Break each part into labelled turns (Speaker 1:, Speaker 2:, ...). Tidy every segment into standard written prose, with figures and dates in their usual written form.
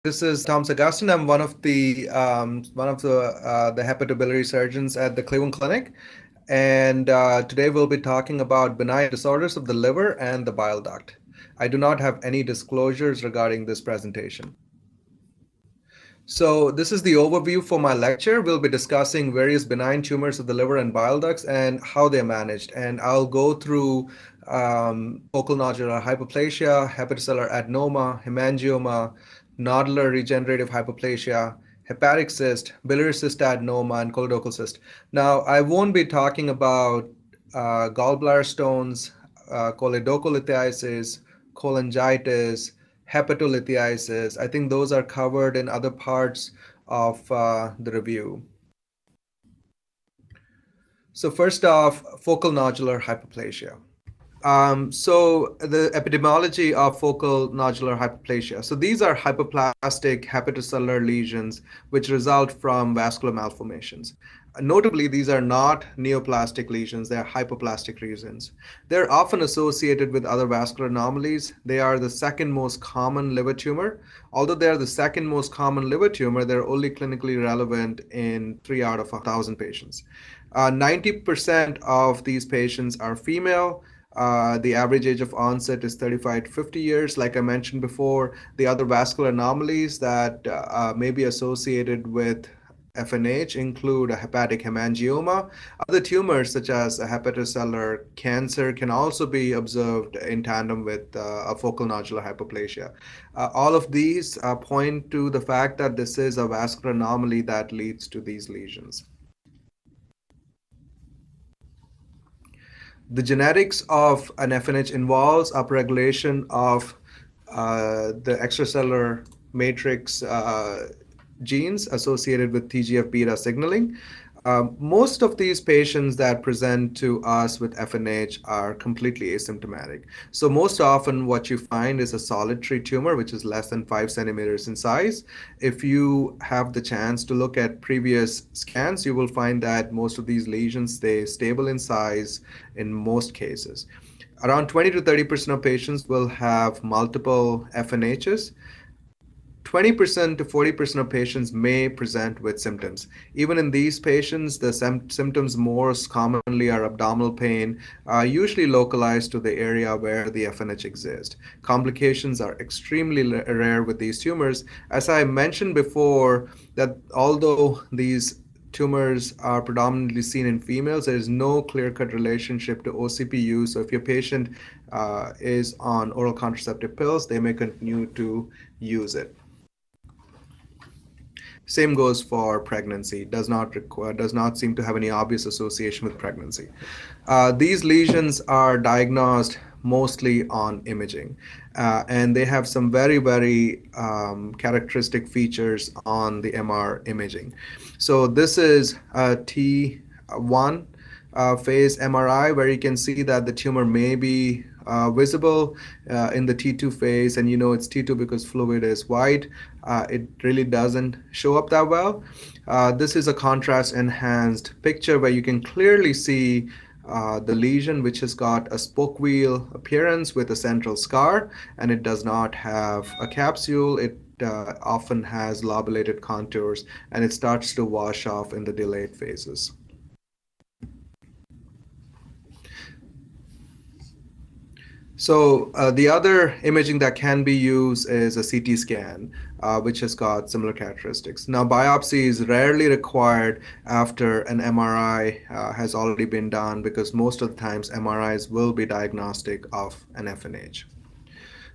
Speaker 1: This is Tom Sagustin. I'm one of the hepatobiliary surgeons at the Cleveland Clinic, and today we'll be talking about benign disorders of the liver and the bile duct. I do not have any disclosures regarding this presentation. So this is the overview for my lecture. We'll be discussing various benign tumors of the liver and bile ducts and how they're managed. And I'll go through focal nodular hyperplasia, hepatocellular adenoma, hemangioma, nodular regenerative hyperplasia, hepatic cyst, biliary cyst adenoma, and choledochal cyst. Now, I won't be talking about gallbladder stones, choledocholithiasis, cholangitis, hepatolithiasis. I think those are covered in other parts of the review. So first off, focal nodular hyperplasia. So the epidemiology of focal nodular hyperplasia. So these are hyperplastic hepatocellular lesions which result from vascular malformations. Notably, these are not neoplastic lesions, they are hypoplastic lesions. They're often associated with other vascular anomalies. They are the second most common liver tumor. Although they are the second most common liver tumor, they're only clinically relevant in 3 out of 1,000 patients. 90% of these patients are female. The average age of onset is 35 to 50 years. Like I mentioned before, the other vascular anomalies that may be associated with FNH include a hepatic hemangioma. Other tumors, such as a hepatocellular cancer, can also be observed in tandem with a focal nodular hyperplasia. All of these point to the fact that this is a vascular anomaly that leads to these lesions. The genetics of an FNH involves upregulation of the extracellular matrix genes associated with TGF beta signaling. Most of these patients that present to us with FNH are completely asymptomatic. So most often what you find is a solitary tumor, which is less than 5 centimeters in size. If you have the chance to look at previous scans, you will find that most of these lesions stay stable in size in most cases. Around 20 to 30% of patients will have multiple FNHs. 20% to 40% of patients may present with symptoms. Even in these patients, the symptoms most commonly are abdominal pain, usually localized to the area where the FNH exists. Complications are extremely rare with these tumors. As I mentioned before, that although these tumors are predominantly seen in females, there is no clear-cut relationship to OCP use. So if your patient is on oral contraceptive pills, they may continue to use it. Same goes for pregnancy. Does not seem to have any obvious association with pregnancy. These lesions are diagnosed mostly on imaging, and they have some very characteristic features on the MR imaging. So this is a T1 phase MRI where you can see that the tumor may be visible in the T2 phase, and you know it's T2 because fluid is white. It really doesn't show up that well. This is a contrast enhanced picture where you can clearly see the lesion, which has got a spoke wheel appearance with a central scar, and it does not have a capsule. It often has lobulated contours, and it starts to wash off in the delayed phases. So the other imaging that can be used is a CT scan, which has got similar characteristics. Now, biopsy is rarely required after an MRI has already been done because most of the times MRIs will be diagnostic of an FNH.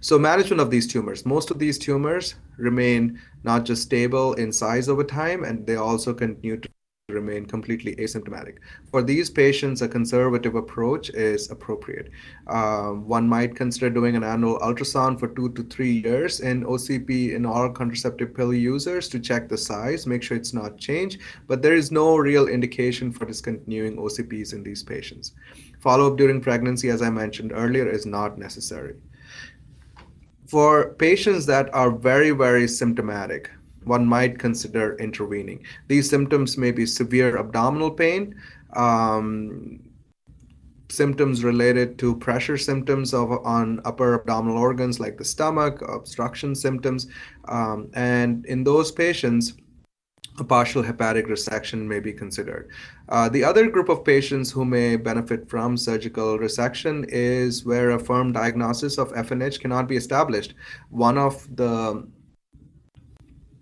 Speaker 1: So management of these tumors. Most of these tumors remain not just stable in size over time, and they also continue to remain completely asymptomatic. For these patients, a conservative approach is appropriate. One might consider doing an annual ultrasound for 2 to 3 years in OCP in oral contraceptive pill users to check the size, make sure it's not changed, but there is no real indication for discontinuing OCPs in these patients. Follow-up during pregnancy, as I mentioned earlier, is not necessary. For patients that are very symptomatic, one might consider intervening. These symptoms may be severe abdominal pain, symptoms related to pressure symptoms on upper abdominal organs like the stomach, obstruction symptoms. And in those patients, a partial hepatic resection may be considered. The other group of patients who may benefit from surgical resection is where a firm diagnosis of FNH cannot be established. One of the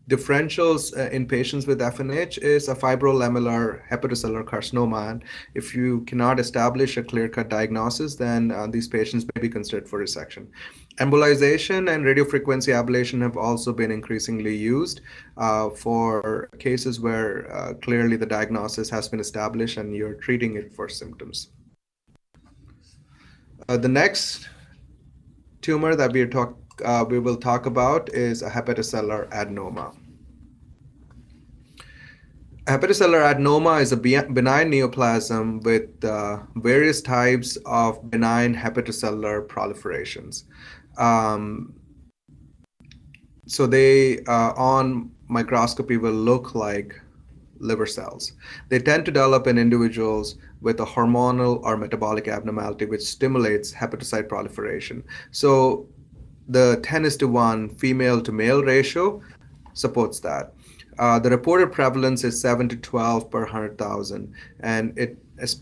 Speaker 1: differentials in patients with FNH is a fibrolamellar hepatocellular carcinoma. And if you cannot establish a clear-cut diagnosis, then these patients may be considered for resection. Embolization and radiofrequency ablation have also been increasingly used for cases where clearly the diagnosis has been established and you're treating it for symptoms. The next tumor that we will talk about is a hepatocellular adenoma. Hepatocellular adenoma is a benign neoplasm with various types of benign hepatocellular proliferations. So they, on microscopy, will look like liver cells. They tend to develop in individuals with a hormonal or metabolic abnormality which stimulates hepatocyte proliferation. So the 10:1 female to male ratio supports that. The reported prevalence is 7 to 12 per 100,000, and it's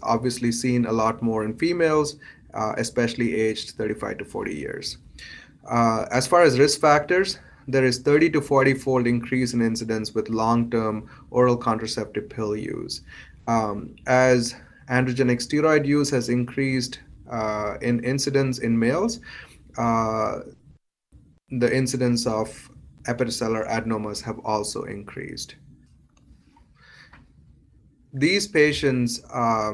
Speaker 1: obviously seen a lot more in females, especially aged 35 to 40 years. As far as risk factors, there is 30 to 40-fold increase in incidence with long-term oral contraceptive pill use. As androgenic steroid use has increased in incidence in males, the incidence of hepatocellular adenomas have also increased. These patients are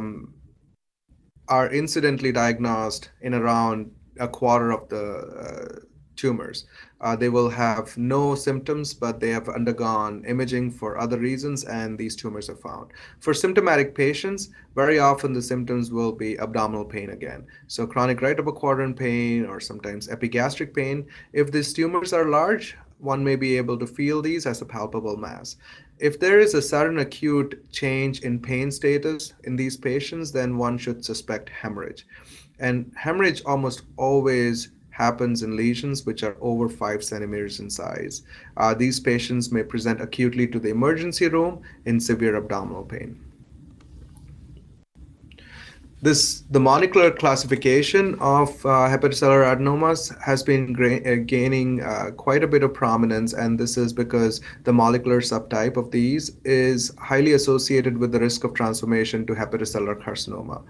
Speaker 1: incidentally diagnosed in around a quarter of the tumors. They will have no symptoms, but they have undergone imaging for other reasons, and these tumors are found. For symptomatic patients, very often the symptoms will be abdominal pain again. So chronic right upper quadrant pain or sometimes epigastric pain. If these tumors are large, one may be able to feel these as a palpable mass. If there is a sudden acute change in pain status in these patients, then one should suspect hemorrhage. And hemorrhage almost always happens in lesions which are over 5 centimeters in size. These patients may present acutely to the emergency room in severe abdominal pain. The molecular classification of hepatocellular adenomas has been gaining quite a bit of prominence, and this is because the molecular subtype of these is highly associated with the risk of transformation to hepatocellular carcinoma.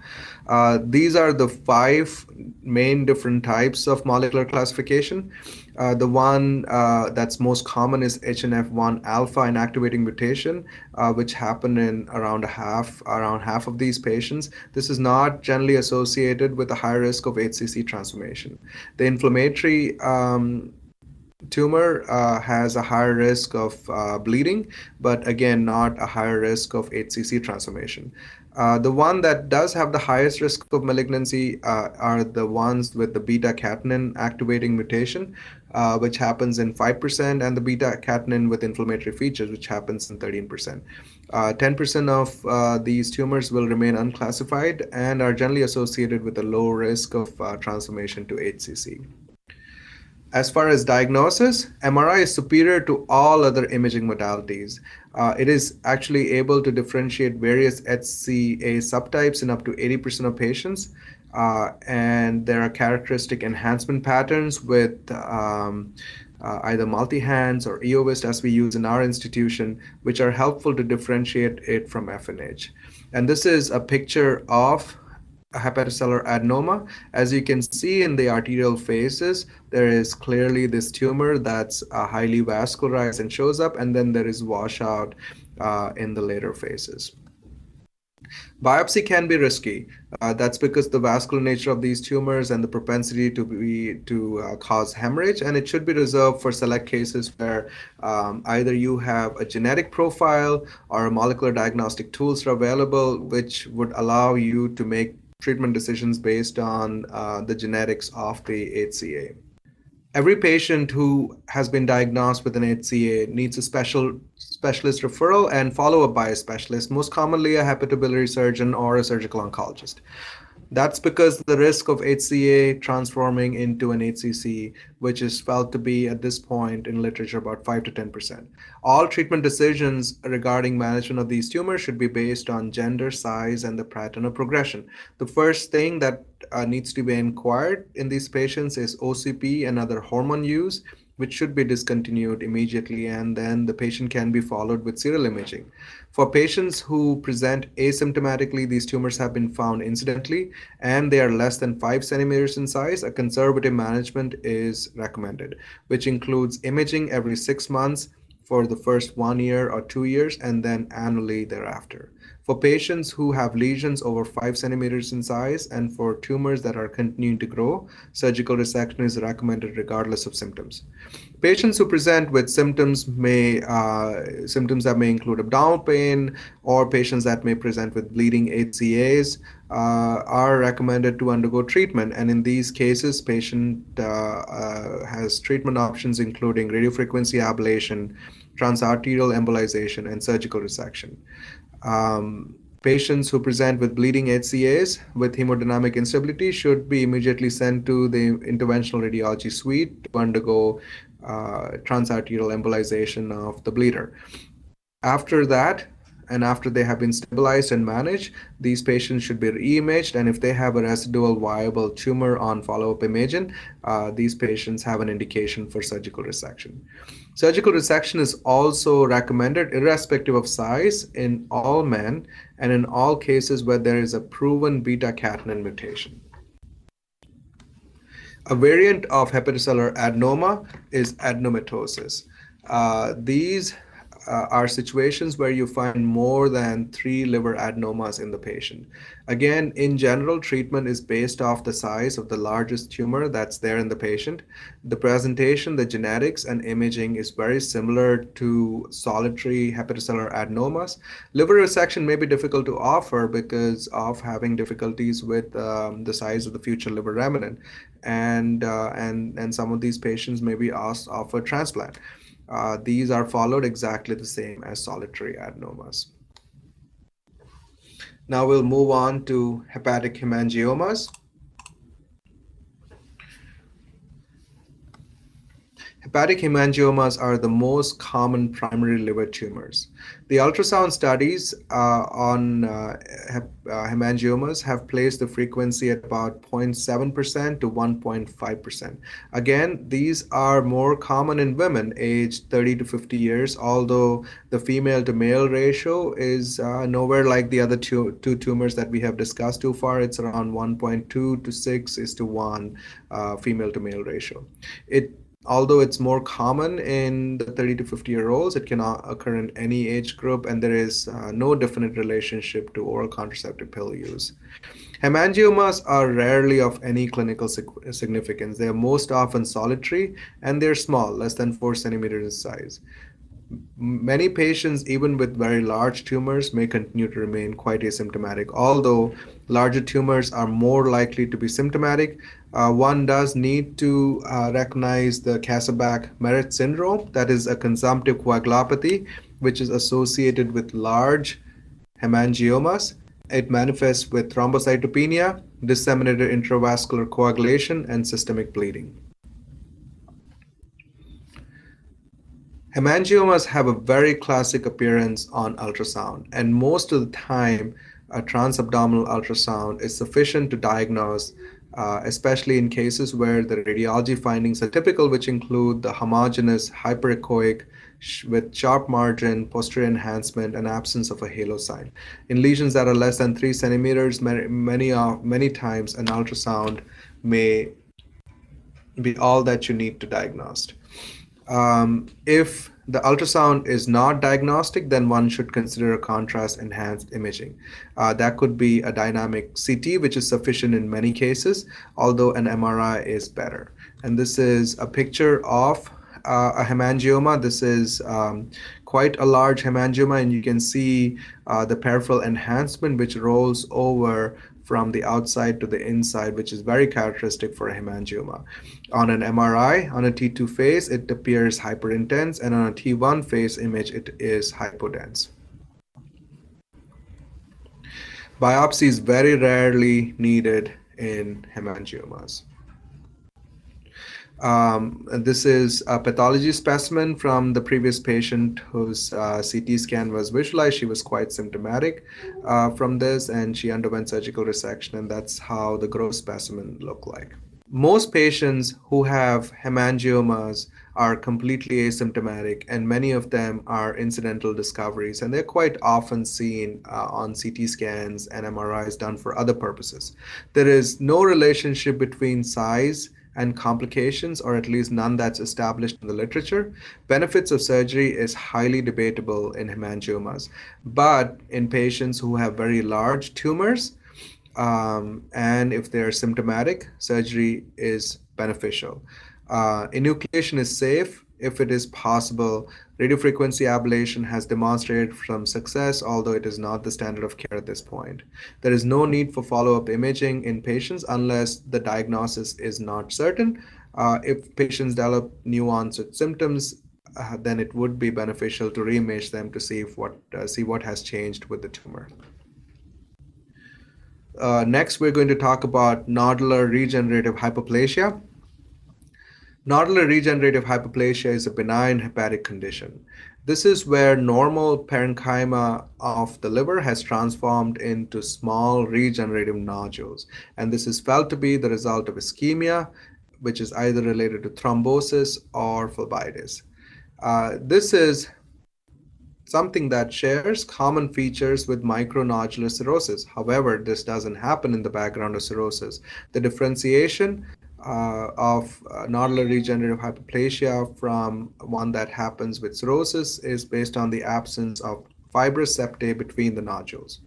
Speaker 1: These are the 5 main different types of molecular classification. The one that's most common is HNF1 alpha inactivating mutation, which happen in around half of these patients. This is not generally associated with a high risk of HCC transformation. The inflammatory tumor has a higher risk of bleeding, but again, not a higher risk of HCC transformation. The one that does have the highest risk of malignancy are the ones with the beta-catenin activating mutation, which happens in 5%, and the beta-catenin with inflammatory features, which happens in 13%. 10% of these tumors will remain unclassified and are generally associated with a low risk of transformation to HCC. As far as diagnosis, MRI is superior to all other imaging modalities. It is actually able to differentiate various HCA subtypes in up to 80% of patients, and there are characteristic enhancement patterns with either multi-hands or EOVIST, as we use in our institution, which are helpful to differentiate it from FNH. And this is a picture of a hepatocellular adenoma. As you can see in the arterial phases, there is clearly this tumor that's highly vascularized and shows up, and then there is washout in the later phases. Biopsy can be risky. That's because the vascular nature of these tumors and the propensity to cause hemorrhage, and it should be reserved for select cases where either you have a genetic profile or molecular diagnostic tools are available, which would allow you to make treatment decisions based on the genetics of the HCA. Every patient who has been diagnosed with an HCA needs a specialist referral and follow-up by a specialist, most commonly a hepatobiliary surgeon or a surgical oncologist. That's because the risk of HCA transforming into an HCC, which is felt to be at this point in literature about 5 to 10%. All treatment decisions regarding management of these tumors should be based on gender, size, and the pattern of progression. The first thing that needs to be inquired in these patients is OCP and other hormone use, which should be discontinued immediately, and then the patient can be followed with serial imaging. For patients who present asymptomatically, these tumors have been found incidentally and they are less than 5 centimeters in size. A conservative management is recommended, which includes imaging every 6 months for the first 1 year or 2 years, and then annually thereafter. For patients who have lesions over 5 centimeters in size and for tumors that are continuing to grow, surgical resection is recommended regardless of symptoms. Patients who present with symptoms that may include abdominal pain, or patients that may present with bleeding HCAs are recommended to undergo treatment. And in these cases, patient has treatment options including radiofrequency ablation, transarterial embolization, and surgical resection. Patients who present with bleeding HCAs with hemodynamic instability should be immediately sent to the interventional radiology suite to undergo transarterial embolization of the bleeder. After that, and after they have been stabilized and managed, these patients should be re-imaged, and if they have a residual viable tumor on follow-up imaging, these patients have an indication for surgical resection. Surgical resection is also recommended irrespective of size in all men and in all cases where there is a proven beta-catenin mutation. A variant of hepatocellular adenoma is adenomatosis. These are situations where you find more than 3 liver adenomas in the patient. Again, in general, treatment is based off the size of the largest tumor that's there in the patient. The presentation, the genetics, and imaging is very similar to solitary hepatocellular adenomas. Liver resection may be difficult to offer because of having difficulties with the size of the future liver remnant, and some of these patients may be asked for transplant. These are followed exactly the same as solitary adenomas. Now we'll move on to hepatic hemangiomas. Hepatic hemangiomas are the most common primary liver tumors. The ultrasound studies on hemangiomas have placed the frequency at about 0.7% to 1.5%. Again, these are more common in women aged 30 to 50 years, although the female to male ratio is nowhere like the other two tumors that we have discussed too far. It's around 1.2 to 6 is to 1 female to male ratio. Although it's more common in the 30 to 50-year-olds, it can occur in any age group, and there is no definite relationship to oral contraceptive pill use. Hemangiomas are rarely of any clinical significance. They are most often solitary, and they're small, less than 4 centimeters in size. Many patients, even with very large tumors, may continue to remain quite asymptomatic. Although larger tumors are more likely to be symptomatic, one does need to recognize the Kasabach-Merritt syndrome, that is a consumptive coagulopathy, which is associated with large hemangiomas. It manifests with thrombocytopenia, disseminated intravascular coagulation, and systemic bleeding. Hemangiomas have a very classic appearance on ultrasound, and most of the time, a transabdominal ultrasound is sufficient to diagnose, especially in cases where the radiology findings are typical, which include the homogeneous hyperechoic with sharp margin, posterior enhancement, and absence of a halo sign. In lesions that are less than 3 centimeters, many times an ultrasound may be all that you need to diagnose. If the ultrasound is not diagnostic, then one should consider a contrast enhanced imaging. That could be a dynamic CT, which is sufficient in many cases, although an MRI is better. And this is a picture of a hemangioma. This is quite a large hemangioma, and you can see the peripheral enhancement, which rolls over from the outside to the inside, which is very characteristic for a hemangioma. On an MRI, on a T2 phase, it appears hyperintense, and on a T1 phase image, it is hypodense. Biopsy is very rarely needed in hemangiomas. This is a pathology specimen from the previous patient whose CT scan was visualized. She was quite symptomatic from this, and she underwent surgical resection, and that's how the gross specimen looked like. Most patients who have hemangiomas are completely asymptomatic, and many of them are incidental discoveries, and they're quite often seen on CT scans and MRIs done for other purposes. There is no relationship between size and complications, or at least none that's established in the literature. Benefits of surgery is highly debatable in hemangiomas, but in patients who have very large tumors, and if they're symptomatic, surgery is beneficial. Enucleation is safe if it is possible. Radiofrequency ablation has demonstrated some success, although it is not the standard of care at this point. There is no need for follow-up imaging in patients unless the diagnosis is not certain. If patients develop new onset symptoms, then it would be beneficial to reimage them to see what has changed with the tumor. Next, we're going to talk about nodular regenerative hypoplasia. Nodular regenerative hypoplasia is a benign hepatic condition. This is where normal parenchyma of the liver has transformed into small regenerative nodules. And this is felt to be the result of ischemia, which is either related to thrombosis or phlebitis. This is something that shares common features with micronodular cirrhosis. However, this doesn't happen in the background of cirrhosis. The differentiation of nodular regenerative hypoplasia from one that happens with cirrhosis is based on the absence of fibrous septae between the nodules.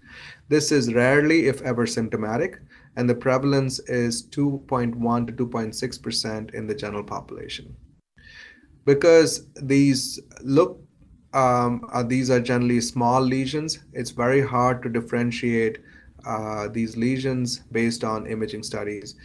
Speaker 1: This is rarely, if ever, symptomatic, and the prevalence is 2.1 to 2.6% in the general population. Because these are generally small lesions, it's very hard to differentiate these lesions based on imaging studies.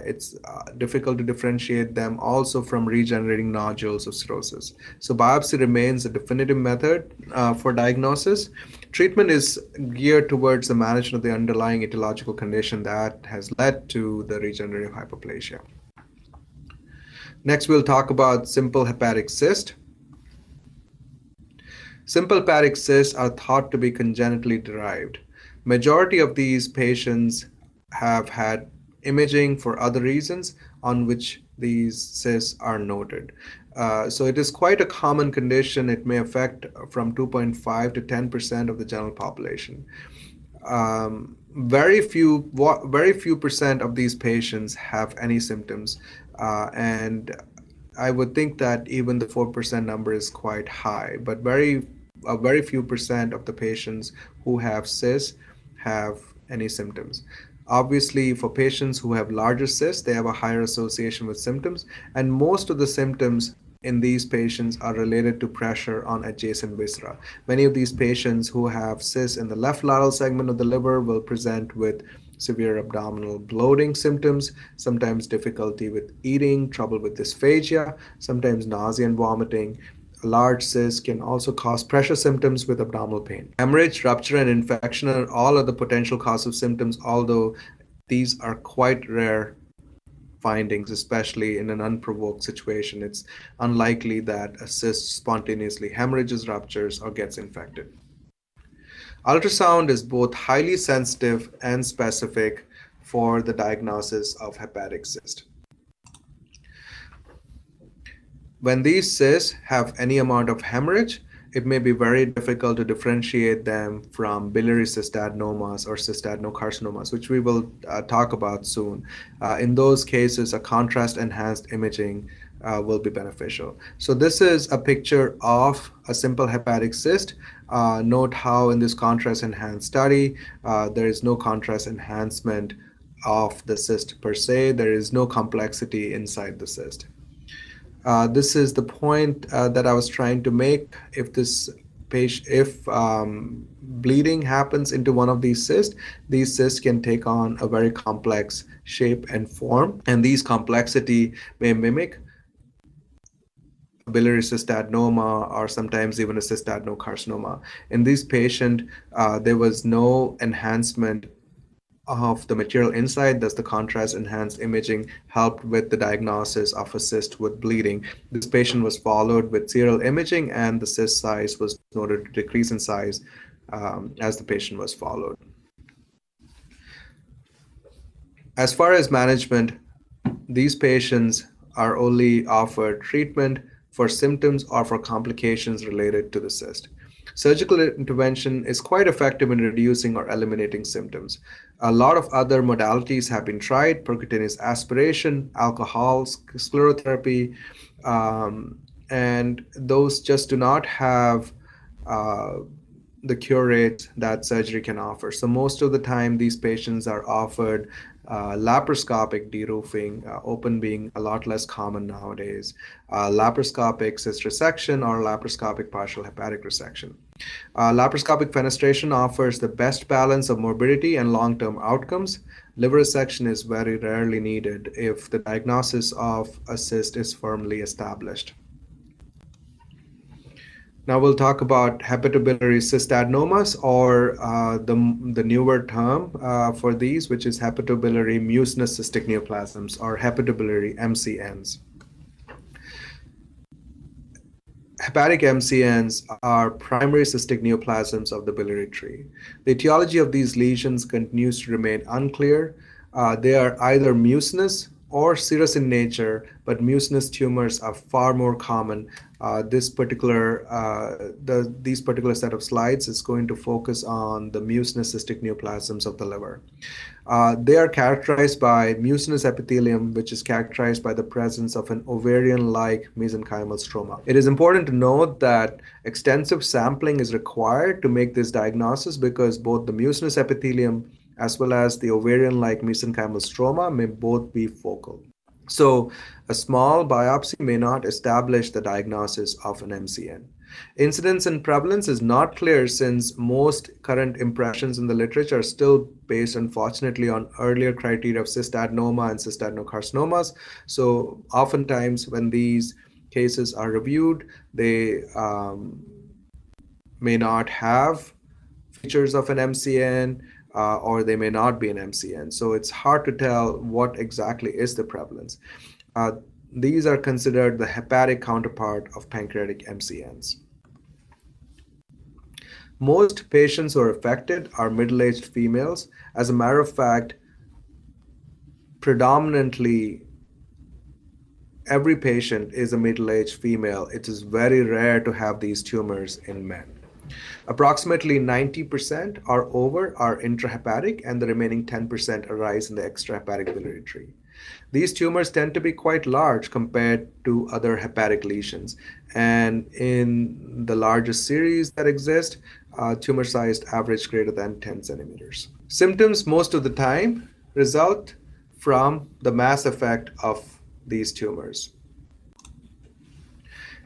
Speaker 1: It's difficult to differentiate them also from regenerating nodules of cirrhosis. So biopsy remains a definitive method for diagnosis. Treatment is geared towards the management of the underlying etiological condition that has led to the regenerative hypoplasia. Next, we'll talk about simple hepatic cyst. Simple hepatic cysts are thought to be congenitally derived. Majority of these patients have had imaging for other reasons on which these cysts are noted. So it is quite a common condition. It may affect from 2.5 to 10% of the general population. Very few percent of these patients have any symptoms, and I would think that even the 4% number is quite high, but very few percent of the patients who have cysts have any symptoms. Obviously, for patients who have larger cysts, they have a higher association with symptoms, and most of the symptoms in these patients are related to pressure on adjacent viscera. Many of these patients who have cysts in the left lateral segment of the liver will present with severe abdominal bloating symptoms, sometimes difficulty with eating, trouble with dysphagia, sometimes nausea and vomiting. A large cyst can also cause pressure symptoms with abdominal pain. Hemorrhage, rupture, and infection are all other potential cause of symptoms, although these are quite rare findings, especially in an unprovoked situation. It's unlikely that a cyst spontaneously hemorrhages, ruptures, or gets infected. Ultrasound is both highly sensitive and specific for the diagnosis of hepatic cyst. When these cysts have any amount of hemorrhage, it may be very difficult to differentiate them from biliary cystadenomas or cystadenocarcinomas, which we will talk about soon. In those cases, a contrast-enhanced imaging will be beneficial. So this is a picture of a simple hepatic cyst. Note how in this contrast-enhanced study, there is no contrast enhancement of the cyst per se. There is no complexity inside the cyst. This is the point that I was trying to make. If this if bleeding happens into one of these cysts can take on a very complex shape and form, and these complexity may mimic biliary cystadenoma or sometimes even a cystadenocarcinoma. In this patient, there was no enhancement of the material inside, thus the contrast enhanced imaging helped with the diagnosis of a cyst with bleeding. This patient was followed with serial imaging, and the cyst size was noted to decrease in size as the patient was followed. As far as management, these patients are only offered treatment for symptoms or for complications related to the cyst. Surgical intervention is quite effective in reducing or eliminating symptoms. A lot of other modalities have been tried: percutaneous aspiration, alcohol, sclerotherapy, and those just do not have uh, the cure rate that surgery can offer. So most of the time, these patients are offered laparoscopic deroofing, open being a lot less common nowadays, laparoscopic cyst resection, or laparoscopic partial hepatic resection. Laparoscopic fenestration offers the best balance of morbidity and long-term outcomes. Liver resection is very rarely needed if the diagnosis of a cyst is firmly established. Now we'll talk about hepatobiliary cystadenomas, or the newer term for these, which is hepatobiliary mucinous cystic neoplasms, or hepatobiliary MCNs. Hepatic MCNs are primary cystic neoplasms of the biliary tree. The etiology of these lesions continues to remain unclear. They are either mucinous or serous in nature, but mucinous tumors are far more common. These particular set of slides is going to focus on the mucinous cystic neoplasms of the liver. They are characterized by mucinous epithelium, which is characterized by the presence of an ovarian-like mesenchymal stroma. It is important to note that extensive sampling is required to make this diagnosis, because both the mucinous epithelium as well as the ovarian-like mesenchymal stroma may both be focal. So a small biopsy may not establish the diagnosis of an MCN. Incidence and prevalence is not clear, since most current impressions in the literature are still based, unfortunately, on earlier criteria of cystadenoma and cystadenocarcinomas. So oftentimes when these cases are reviewed, they may not have features of an MCN, or they may not be an MCN. So it's hard to tell what exactly is the prevalence. These are considered the hepatic counterpart of pancreatic MCNs. Most patients who are affected are middle-aged females. As a matter of fact, predominantly every patient is a middle-aged female. It is very rare to have these tumors in men. Approximately 90% or over are intrahepatic, and the remaining 10% arise in the extrahepatic biliary tree. These tumors tend to be quite large compared to other hepatic lesions, and in the largest series that exist, tumor size average greater than 10 centimeters. Symptoms most of the time result from the mass effect of these tumors.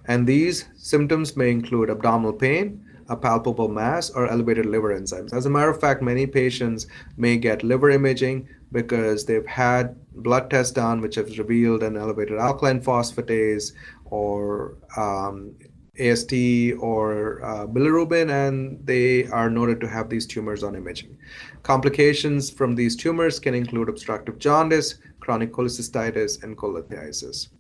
Speaker 1: And these symptoms may include abdominal pain, a palpable mass, or elevated liver enzymes. As a matter of fact, many patients may get liver imaging because they've had blood tests done which have revealed an elevated alkaline phosphatase, or AST, or bilirubin, and they are noted to have these tumors on imaging. Complications from these tumors can include obstructive jaundice, chronic cholecystitis, and cholelithiasis.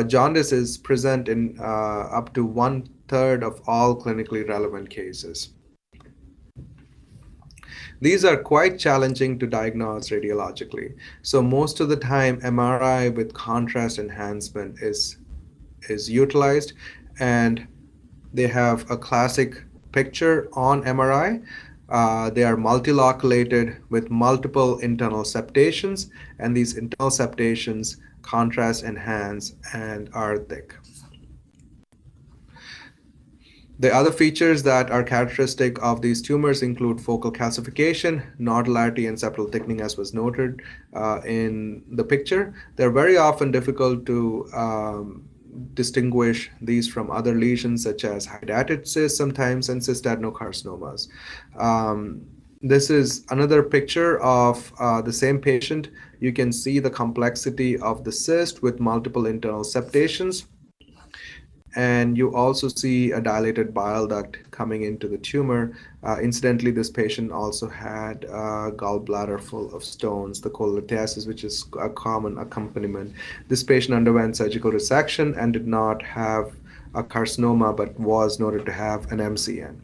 Speaker 1: Jaundice is present in up to 1/3 of all clinically relevant cases. These are quite challenging to diagnose radiologically. So most of the time, MRI with contrast enhancement is utilized, and they have a classic picture on MRI. They are multiloculated with multiple internal septations, and these internal septations contrast enhance and are thick. The other features that are characteristic of these tumors include focal calcification, nodularity, and septal thickening, as was noted in the picture. They're very often difficult to distinguish these from other lesions such as hydatid cysts sometimes and cystadenocarcinomas. Um, this is another picture of the same patient. You can see the complexity of the cyst with multiple internal septations, and you also see a dilated bile duct coming into the tumor. Incidentally, this patient also had a gallbladder full of stones, the cholelithiasis, which is a common accompaniment. This patient underwent surgical resection and did not have a carcinoma, but was noted to have an MCN.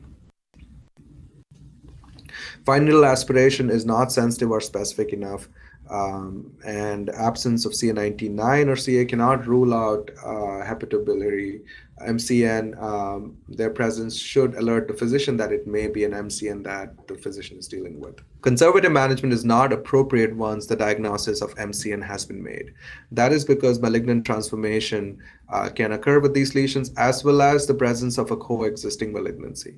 Speaker 1: Fine needle aspiration is not sensitive or specific enough, and absence of CA19-9 or CA cannot rule out hepatobiliary MCN. Their presence should alert the physician that it may be an MCN that the physician is dealing with. Conservative management is not appropriate once the diagnosis of MCN has been made. That is because malignant transformation can occur with these lesions, as well as the presence of a coexisting malignancy.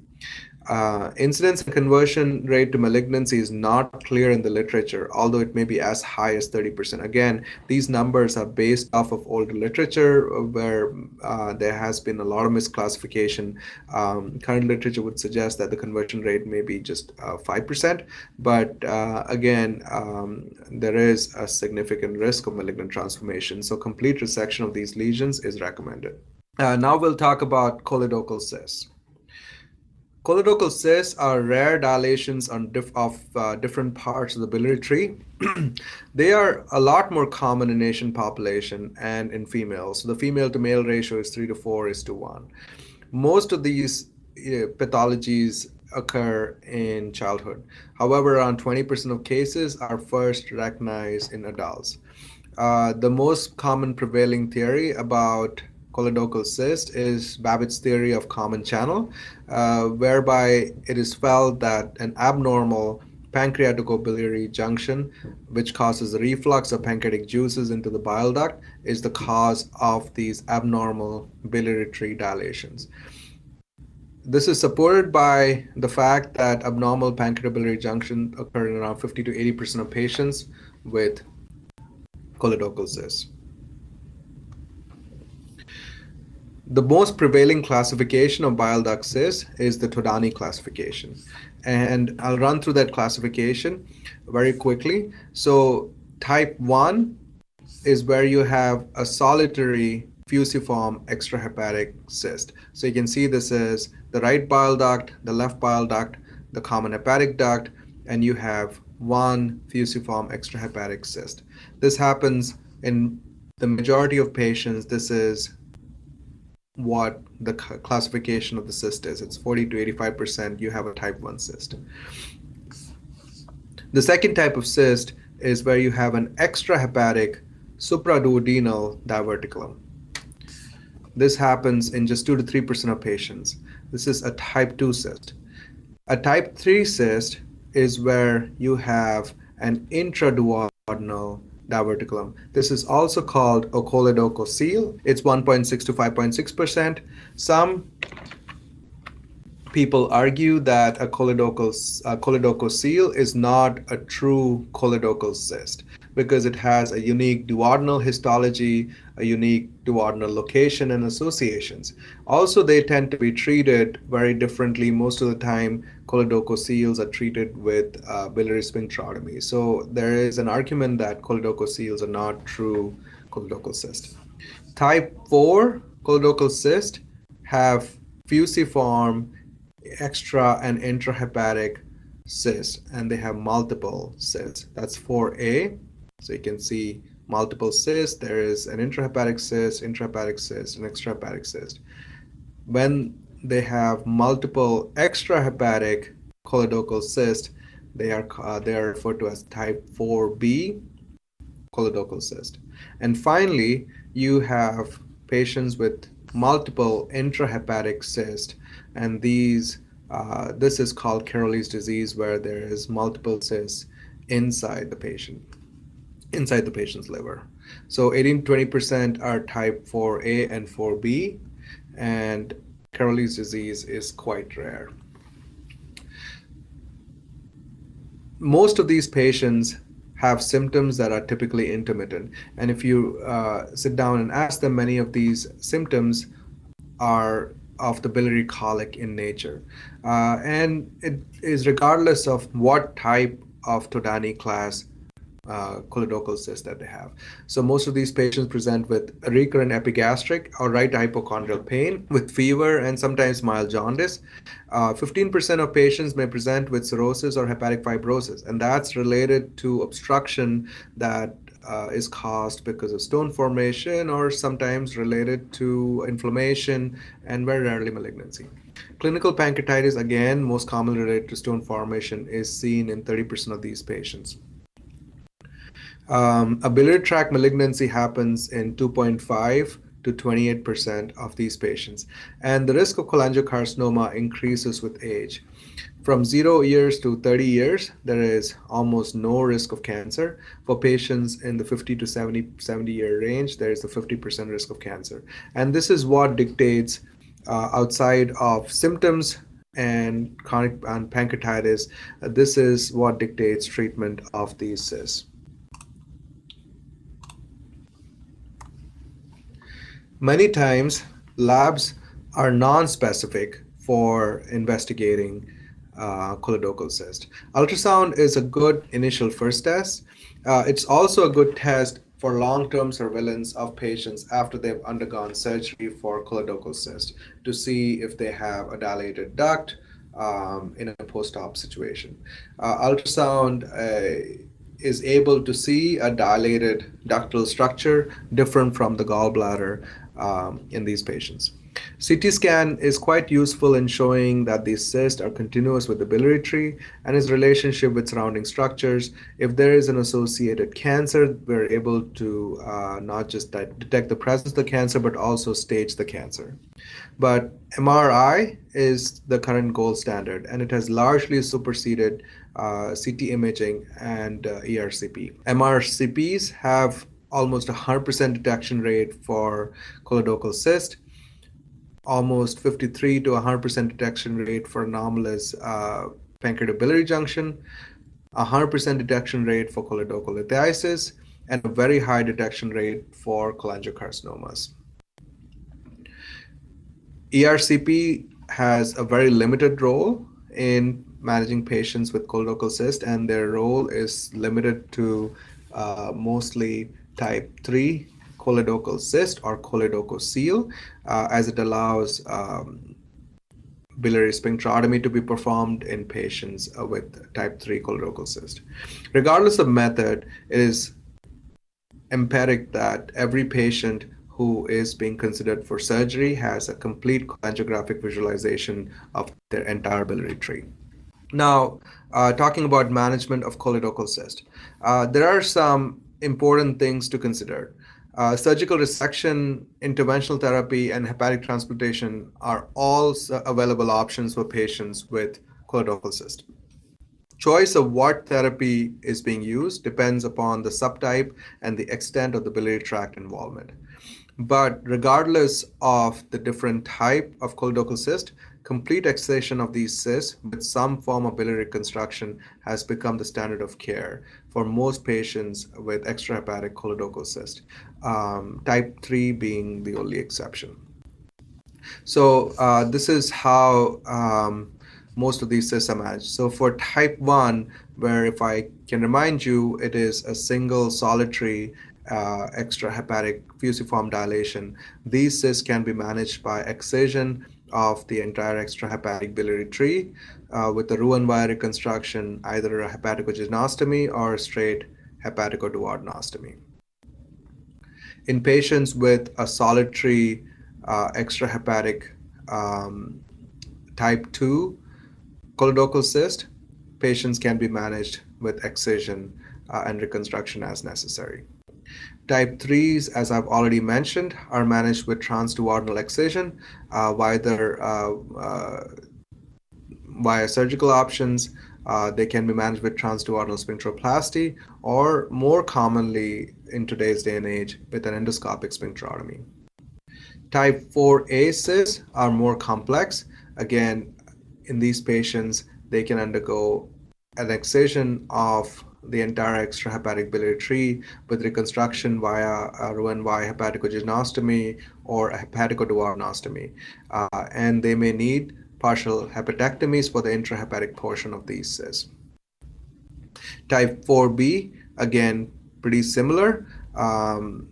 Speaker 1: Incidence and conversion rate to malignancy is not clear in the literature, although it may be as high as 30%. Again, these numbers are based off of older literature where there has been a lot of misclassification. Current literature would suggest that the conversion rate may be just 5%, but again, there is a significant risk of malignant transformation, so complete resection of these lesions is recommended. Now we'll talk about choledochal cysts. Choledochal cysts are rare dilations of different parts of the biliary tree. They are a lot more common in Asian population and in females. So the female to male ratio is 3 to 4 is to 1. Most of these pathologies occur in childhood. However, around 20% of cases are first recognized in adults. The most common prevailing theory about choledochal cyst is Babbitt's theory of common channel, whereby it is felt that an abnormal pancreaticobiliary junction, which causes the reflux of pancreatic juices into the bile duct, is the cause of these abnormal biliary tree dilations. This is supported by the fact that abnormal pancreaticobiliary junction occur in around 50 to 80% of patients with choledochal cysts. The most prevailing classification of bile duct cysts is the Todani classification. And I'll run through that classification very quickly. So type 1 is where you have a solitary fusiform extrahepatic cyst. So you can see this is the right bile duct, the left bile duct, the common hepatic duct, and you have one fusiform extrahepatic cyst. This happens in the majority of patients. This is what the classification of the cyst is. It's 40 to 85% you have a type 1 cyst. The second type of cyst is where you have an extrahepatic supraduodenal diverticulum. This happens in just 2 to 3% of patients. This is a type 2 cyst. A type 3 cyst is where you have an intraduodenal diverticulum. This is also called a choledococele. It's 1.6 to 5.6%. Some people argue that a choledococele is not a true choledochal cyst because it has a unique duodenal histology, a unique duodenal location and associations. Also, they tend to be treated very differently. Most of the time, choledococeles are treated with biliary sphincterotomy. So there is an argument that choledococeles are not true choledochal cysts. Type 4 choledochal cysts have fusiform extra and intrahepatic cysts, and they have multiple cysts. That's 4A. So you can see multiple cysts. There is an intrahepatic cyst, and extrahepatic cyst. When they have multiple extrahepatic choledochal cysts, they are referred to as type 4B choledochal cyst. And finally, you have patients with multiple intrahepatic cysts, and this is called Caroli's disease, where there is multiple cysts inside the patient's liver. So 18 to 20% are type 4A and 4B, and Caroli's disease is quite rare. Most of these patients have symptoms that are typically intermittent. And if you sit down and ask them, many of these symptoms are of the biliary colic in nature. And it is regardless of what type of Todani class choledochal cyst that they have. So most of these patients present with recurrent epigastric or right hypochondrial pain with fever and sometimes mild jaundice. 15% of patients may present with cirrhosis or hepatic fibrosis, and that's related to obstruction that is caused because of stone formation or sometimes related to inflammation and very rarely malignancy. Clinical pancreatitis, again, most commonly related to stone formation, is seen in 30% of these patients. A biliary tract malignancy happens in 2.5 to 28% of these patients, and the risk of cholangiocarcinoma increases with age. From 0 years to 30 years, there is almost no risk of cancer. For patients in the 50 to 70 year range, there is a 50% risk of cancer. And this is what dictates, outside of symptoms and chronic and pancreatitis, this is what dictates treatment of these cysts. Many times, labs are non-specific for investigating choledochal cyst. Ultrasound is a good initial first test. It's also a good test for long-term surveillance of patients after they've undergone surgery for choledochal cyst to see if they have a dilated duct in a post-op situation. Ultrasound is able to see a dilated ductal structure different from the gallbladder in these patients. CT scan is quite useful in showing that these cysts are continuous with the biliary tree and its relationship with surrounding structures. If there is an associated cancer, we're able to not just detect the presence of the cancer, but also stage the cancer. But MRI is the current gold standard, and it has largely superseded CT imaging and ERCP. MRCPs have almost 100% detection rate for choledochal cyst, almost 53 to 100% detection rate for anomalous pancreatobiliary junction, 100% detection rate for choledochal lithiasis, and a very high detection rate for cholangiocarcinomas. ERCP has a very limited role in managing patients with choledochal cyst, and their role is limited to mostly type 3 choledochal cyst or choledococele, as it allows biliary sphincterotomy to be performed in patients with type 3 choledochal cyst. Regardless of method, it is empiric that every patient who is being considered for surgery has a complete cholangiographic visualization of their entire biliary tree. Now, talking about management of choledochal cyst, there are some important things to consider. Surgical resection, interventional therapy, and hepatic transplantation are all available options for patients with choledochal cyst. Choice of what therapy is being used depends upon the subtype and the extent of the biliary tract involvement. But regardless of the different type of choledochal cyst, complete excision of these cysts with some form of biliary reconstruction has become the standard of care for most patients with extrahepatic choledochal cyst, type 3 being the only exception. So this is how most of these cysts are managed. So for type 1, where if I can remind you, it is a single solitary extrahepatic fusiform dilation. These cysts can be managed by excision of the entire extrahepatic biliary tree with a Roux-en-Y reconstruction, either a hepatocogenostomy or a straight hepaticoduodenostomy. In patients with a solitary extrahepatic type 2 choledochal cyst, patients can be managed with excision and reconstruction as necessary. Type 3s, as I've already mentioned, are managed with transduodenal excision, either via surgical options. They can be managed with transduodenal sphincteroplasty, or more commonly in today's day and age, with an endoscopic sphincterotomy. Type 4A cysts are more complex. Again, in these patients, they can undergo an excision of the entire extrahepatic biliary tree with reconstruction via Roux-en-Y hepatocogenostomy or hepaticoduodenostomy. And they may need partial hepatectomies for the intrahepatic portion of these cysts. Type 4B, again, pretty similar,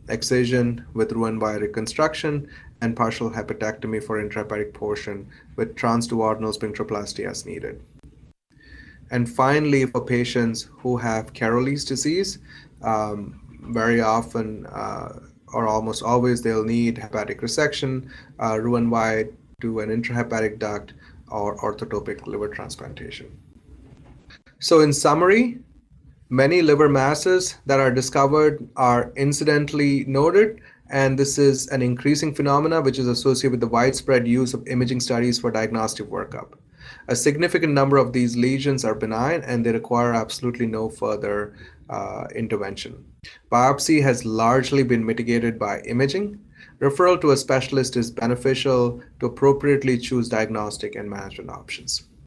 Speaker 1: excision with Roux-en-Y reconstruction and partial hepatectomy for intrahepatic portion with transduodenal sphincteroplasty as needed. And finally, for patients who have Caroli's disease, very often or almost always they'll need hepatic resection, Roux-en-Y to an intrahepatic duct, or orthotopic liver transplantation. So in summary, many liver masses that are discovered are incidentally noted, and this is an increasing phenomena which is associated with the widespread use of imaging studies for diagnostic workup. A significant number of these lesions are benign and they require absolutely no further intervention. Biopsy has largely been mitigated by imaging. Referral to a specialist is beneficial to appropriately choose diagnostic and management options.